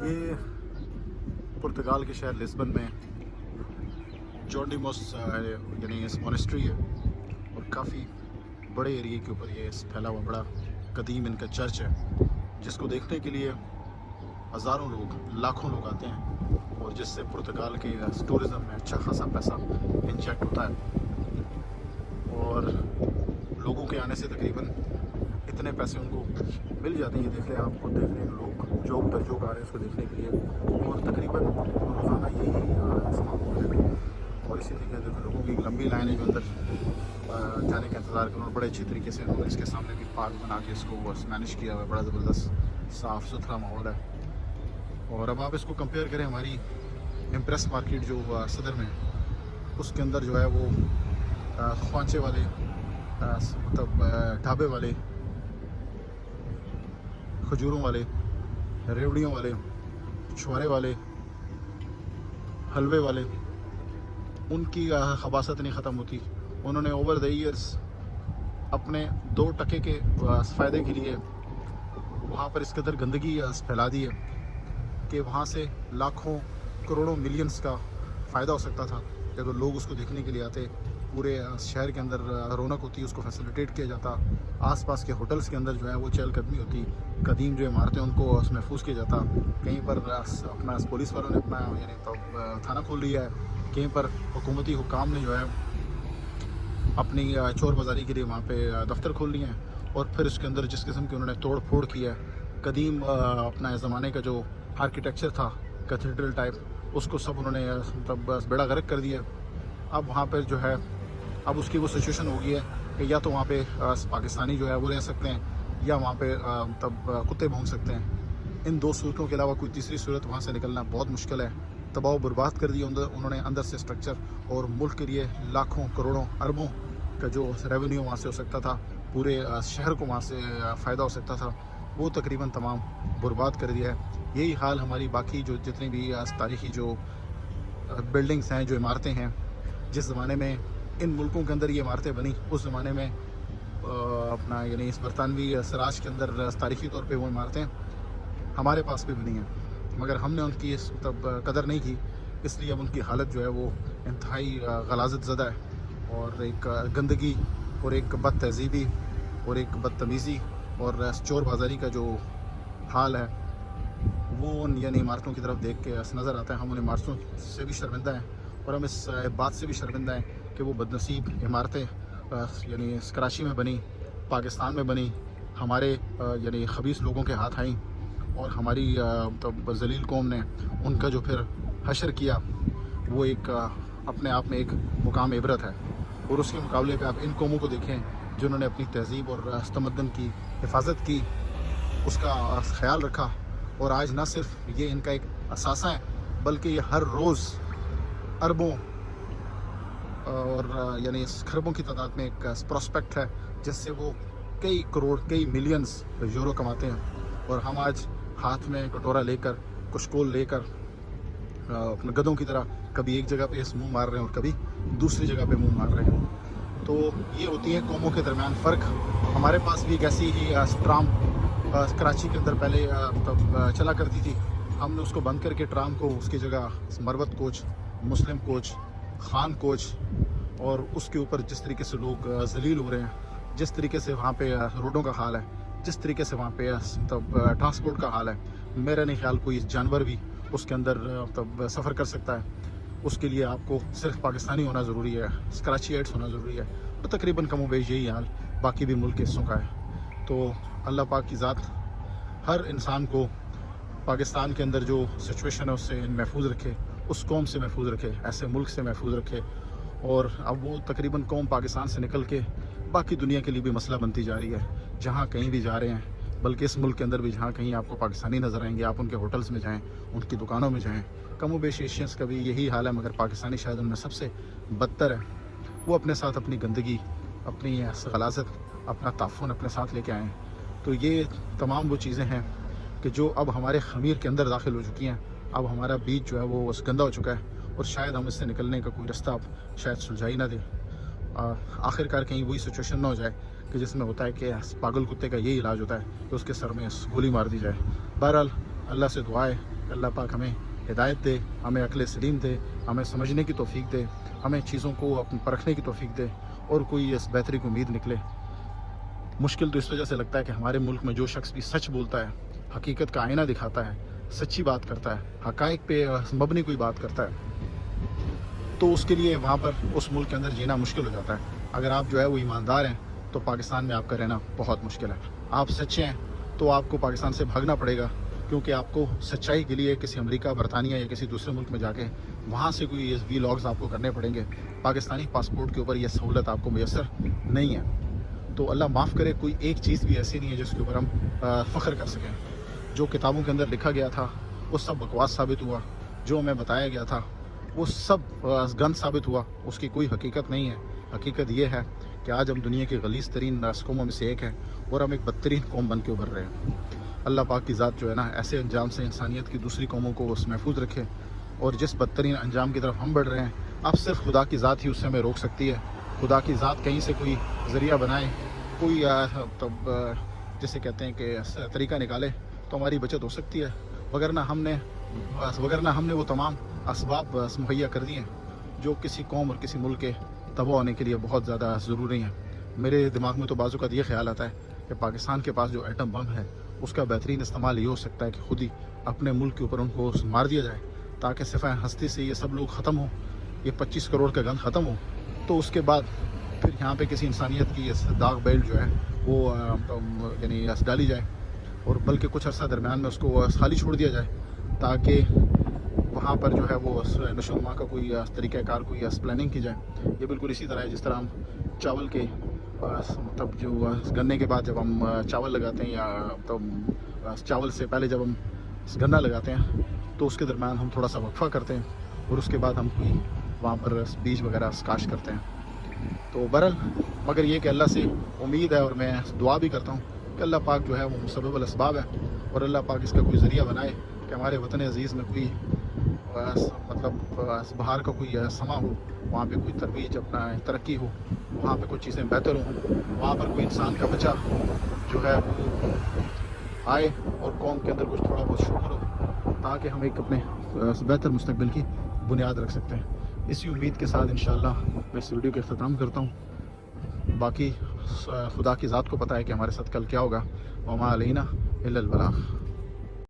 ये पुर्तगाल के शहर लिस्बन में जॉन्डिमोस यानी इस मोनेस्ट्री है और काफ़ी बड़े एरिए के ऊपर ये फैला हुआ बड़ा कदीम इनका चर्च है, जिसको देखने के लिए हज़ारों लोग लाखों लोग आते हैं और जिससे पुर्तगाल के टूरिज़म में अच्छा खासा पैसा इंजेक्ट होता है और लोगों के आने से तकरीबन इतने पैसे उनको मिल जाते हैं। देख लें, आपको देख लें, लोग जोक पर जोक आ रहे हैं इसको देखने के लिए और तकरीबन रोज़ाना यही समाप्त है। और इसी तरीके से लोगों की लंबी लाइन है जो अंदर जाने का इंतज़ार कर रहे हैं। बड़े अच्छे तरीके से उन्होंने इसके सामने भी पार्क बना के इसको मैनेज किया हुआ है, बड़ा ज़बरदस्त साफ़ सुथरा माहौल है। और अब आप इसको कंपेयर करें हमारी इम्प्रेस मार्केट जो सदर में, उसके अंदर जो है वो ख्वांचे वाले मतलब ढाबे वाले, खजूरों वाले, रेवड़ियों वाले, छुआरे वाले, हलवे वाले, उनकी खबासत नहीं ख़त्म होती। उन्होंने ओवर द ईयर्स अपने 2 टके के फ़ायदे के लिए वहाँ पर इस कदर गंदगी फैला दी है कि वहाँ से लाखों करोड़ों मिलियंस का फ़ायदा हो सकता था अगर लोग उसको देखने के लिए आते। पूरे शहर के अंदर रौनक होती, उसको फैसिलिटेट किया जाता, आसपास के होटल्स के अंदर जो है वो चहलकदमी होती, कदीम जो इमारतें उनको महफूज किया जाता। कहीं पर अपना पुलिस वालों ने अपना यानी तो थाना खोल लिया है, कहीं पर हुकूमती हुकाम ने जो है अपनी चोर बाज़ारी के लिए वहाँ पे दफ्तर खोल लिए हैं। और फिर उसके अंदर जिस किस्म की उन्होंने तोड़ फोड़ किया है, कदीम अपना ज़माने का जो आर्किटेक्चर था कैथेड्रल टाइप, उसको सब उन्होंने मतलब बेड़ा गर्क कर दिया। अब वहाँ पर जो है अब उसकी वो सिचुएशन हो गई है कि या तो वहाँ पे पाकिस्तानी जो है वो रह सकते हैं या वहाँ पे तब कुत्ते भौंक सकते हैं। इन 2 सूरतों के अलावा कोई तीसरी सूरत वहाँ से निकलना बहुत मुश्किल है। तबाह बर्बाद कर दिया उन्होंने अंदर से स्ट्रक्चर, और मुल्क के लिए लाखों करोड़ों अरबों का जो रेवेन्यू वहाँ से हो सकता था, पूरे शहर को वहाँ से फ़ायदा हो सकता था, वो तकरीबन तमाम बर्बाद कर दिया है। यही हाल हमारी बाकी जो जितनी भी तारीख़ी जो बिल्डिंग्स हैं, जो इमारतें हैं, जिस ज़माने में इन मुल्कों के अंदर ये इमारतें बनी, उस ज़माने में अपना यानी इस बरतानवी सराज के अंदर तारीख़ी तौर पे वो इमारतें हमारे पास भी बनी हैं, मगर हमने उनकी इस तब कदर नहीं की, इसलिए अब उनकी हालत जो है वो इंतहाई गलाज़त ज़दा है। और एक गंदगी और एक बद तहज़ीबी और एक बदतमीज़ी और चोर बाज़ारी का जो हाल है वो उन यानी इमारतों की तरफ देख के नज़र आता है। हम उन इमारतों से भी शर्मिंदा हैं और हम इस बात से भी शर्मिंदा हैं कि वो बदनसीब इमारतें यानी कराची में बनी, पाकिस्तान में बनी, हमारे यानी खबीस लोगों के हाथ आईं और हमारी तो जलील कौम ने उनका जो फिर हशर किया, वो एक अपने आप में एक मुकाम इबरत है। और उसके मुकाबले पे आप इन कौमों को देखें जिन्होंने अपनी तहज़ीब और तमद्दुन की हिफाजत की, उसका ख्याल रखा, और आज ना सिर्फ ये इनका एक असासा है बल्कि ये हर रोज़ अरबों और यानी खरबों की तादाद में एक प्रोस्पेक्ट है जिससे वो कई करोड़ कई मिलियंस यूरो कमाते हैं। और हम आज हाथ में कटोरा लेकर, कुशकोल लेकर अपने गधों की तरह कभी एक जगह पे मुंह मार रहे हैं और कभी दूसरी जगह पे मुंह मार रहे हैं। तो ये होती है कौमों के दरमियान फ़र्क। हमारे पास भी एक ऐसी ही ट्राम कराची के अंदर पहले तब चला करती थी, हमने उसको बंद करके ट्राम को उसकी जगह मरवत कोच, मुस्लिम कोच, खान कोच, और उसके ऊपर जिस तरीके से लोग जलील हो रहे हैं, जिस तरीके से वहाँ पे रोडों का हाल है, जिस तरीके से वहाँ पे तब ट्रांसपोर्ट का हाल है, मेरा नहीं ख्याल कोई जानवर भी उसके अंदर तब सफ़र कर सकता है। उसके लिए आपको सिर्फ पाकिस्तानी होना ज़रूरी है, कराचीइट्स होना ज़रूरी है। तो तकरीबन कम वेश यही हाल बाकी भी मुल्क के हिस्सों का है। तो अल्लाह पाक की ज़ात हर इंसान को पाकिस्तान के अंदर जो सिचुएशन है उससे महफूज रखे, उस कौम से महफूज रखे, ऐसे मुल्क से महफूज रखे। और अब वो तकरीबन कौम पाकिस्तान से निकल के बाकी दुनिया के लिए भी मसला बनती जा रही है। जहाँ कहीं भी जा रहे हैं, बल्कि इस मुल्क के अंदर भी जहाँ कहीं आपको पाकिस्तानी नज़र आएंगे, आप उनके होटल्स में जाएँ, उनकी दुकानों में जाएँ, कम बेश एशियंस का भी यही हाल है, मगर पाकिस्तानी शायद उनमें सबसे बदतर है। वो अपने साथ अपनी गंदगी, अपनी गलाज़त, अपना ताफ़ुन अपने साथ लेके आएँ। तो ये तमाम वो चीज़ें हैं कि जो अब हमारे ख़मीर के अंदर दाखिल हो चुकी हैं। अब हमारा बीज जो है वो गंदा हो चुका है और शायद हम इससे निकलने का कोई रास्ता अब शायद सुलझाई ना दे। आखिरकार कहीं वही सिचुएशन ना हो जाए कि जिसमें होता है कि पागल कुत्ते का यही इलाज होता है कि उसके सर में गोली मार दी जाए। बहरहाल अल्लाह से दुआ है کہ اللہ پاک ہمیں ہدایت دے، ہمیں عقل سلیم دے، ہمیں سمجھنے کی توفیق دے، ہمیں چیزوں کو پرکھنے کی توفیق دے اور کوئی اس بہتری کو امید نکلے۔ مشکل تو اس وجہ سے لگتا ہے کہ ہمارے ملک میں جو شخص بھی سچ بولتا ہے، حقیقت کا آئینہ دکھاتا ہے، سچی بات کرتا ہے، حقائق پہ مبنی کوئی بات کرتا ہے، تو اس کے لیے وہاں پر اس ملک کے اندر جینا مشکل ہو جاتا ہے۔ اگر آپ جو ہے وہ ایماندار ہیں تو پاکستان میں آپ کا رہنا بہت مشکل ہے۔ آپ سچے ہیں تو آپ کو پاکستان سے بھاگنا پڑے گا، کیونکہ آپ کو سچائی کے لیے کسی امریکہ، برطانیہ یا کسی دوسرے ملک میں جا کے وہاں سے کوئی وی لاگز آپ کو کرنے پڑیں گے۔ پاکستانی پاسپورٹ کے اوپر یہ سہولت آپ کو میسر نہیں ہے۔ تو اللہ معاف کرے، کوئی ایک چیز بھی ایسی نہیں ہے جس کے اوپر ہم فخر کر سکیں۔ جو کتابوں کے اندر لکھا گیا تھا وہ سب بکواس ثابت ہوا، جو ہمیں بتایا گیا تھا وہ سب گند ثابت ہوا، اس کی کوئی حقیقت نہیں ہے۔ حقیقت یہ ہے کہ آج ہم دنیا کے غلیظ ترین قوموں میں سے ایک ہیں اور ہم ایک بدترین قوم بن کے ابھر رہے ہیں۔ اللہ پاک کی ذات جو ہے نا، ایسے انجام سے انسانیت کی دوسری قوموں کو اس محفوظ رکھے، اور جس بدترین انجام کی طرف ہم بڑھ رہے ہیں، اب صرف خدا کی ذات ہی اس سے ہمیں روک سکتی ہے۔ خدا کی ذات کہیں سے کوئی ذریعہ بنائے، کوئی جسے کہتے ہیں کہ طریقہ نکالے تو ہماری بچت ہو سکتی ہے، وگرنہ ہم نے وہ تمام اسباب مہیا کر دیے ہیں جو کسی قوم اور کسی ملک کے تباہ ہونے کے لیے بہت زیادہ ضروری ہیں۔ میرے دماغ میں تو بعض اوقات یہ خیال آتا ہے کہ پاکستان کے پاس جو ایٹم بم ہے اس کا بہترین استعمال یہ ہو سکتا ہے کہ خود ہی اپنے ملک کے اوپر ان کو مار دیا جائے، تاکہ صفحہ ہستی سے یہ سب لوگ ختم ہوں، یہ 25 کروڑ کا گند ختم ہو، تو اس کے بعد پھر یہاں پہ کسی انسانیت کی داغ بیل جو ہے وہ یعنی ڈالی جائے، اور بلکہ کچھ عرصہ درمیان میں اس کو خالی چھوڑ دیا جائے، تاکہ وہاں پر جو ہے وہ نشو و نما کا کوئی طریقہ کار، کوئی پلاننگ کی جائے۔ یہ بالکل اسی طرح ہے جس طرح ہم چاول کے مطلب جو گنے کے بعد جب ہم چاول لگاتے ہیں، یا چاول سے پہلے جب ہم گنا لگاتے ہیں تو اس کے درمیان ہم تھوڑا سا وقفہ کرتے ہیں، اور اس کے بعد ہم کوئی وہاں پر بیج وغیرہ کاشت کرتے ہیں۔ تو بہرحال مگر یہ کہ اللہ سے امید ہے، اور میں دعا بھی کرتا ہوں کہ اللہ پاک جو ہے وہ مسبب الاسباب ہے، اور اللہ پاک اس کا کوئی ذریعہ بنائے کہ ہمارے وطن عزیز میں کوئی مطلب بہار کا کوئی سما ہو، وہاں پہ کوئی ترویج، اپنا ترقی ہو، وہاں پہ کوئی چیزیں بہتر ہوں، وہاں پر کوئی انسان کا بچہ جو ہے وہ آئے اور قوم کے اندر کچھ تھوڑا بہت شکر ہو، تاکہ ہم ایک اپنے بہتر مستقبل کی بنیاد رکھ سکتے ہیں۔ اسی امید کے ساتھ انشاءاللہ میں اس ویڈیو کا اختتام کرتا ہوں۔ باقی خدا کی ذات کو پتہ ہے کہ ہمارے ساتھ کل کیا ہوگا۔ وما علینا الا البلاغ۔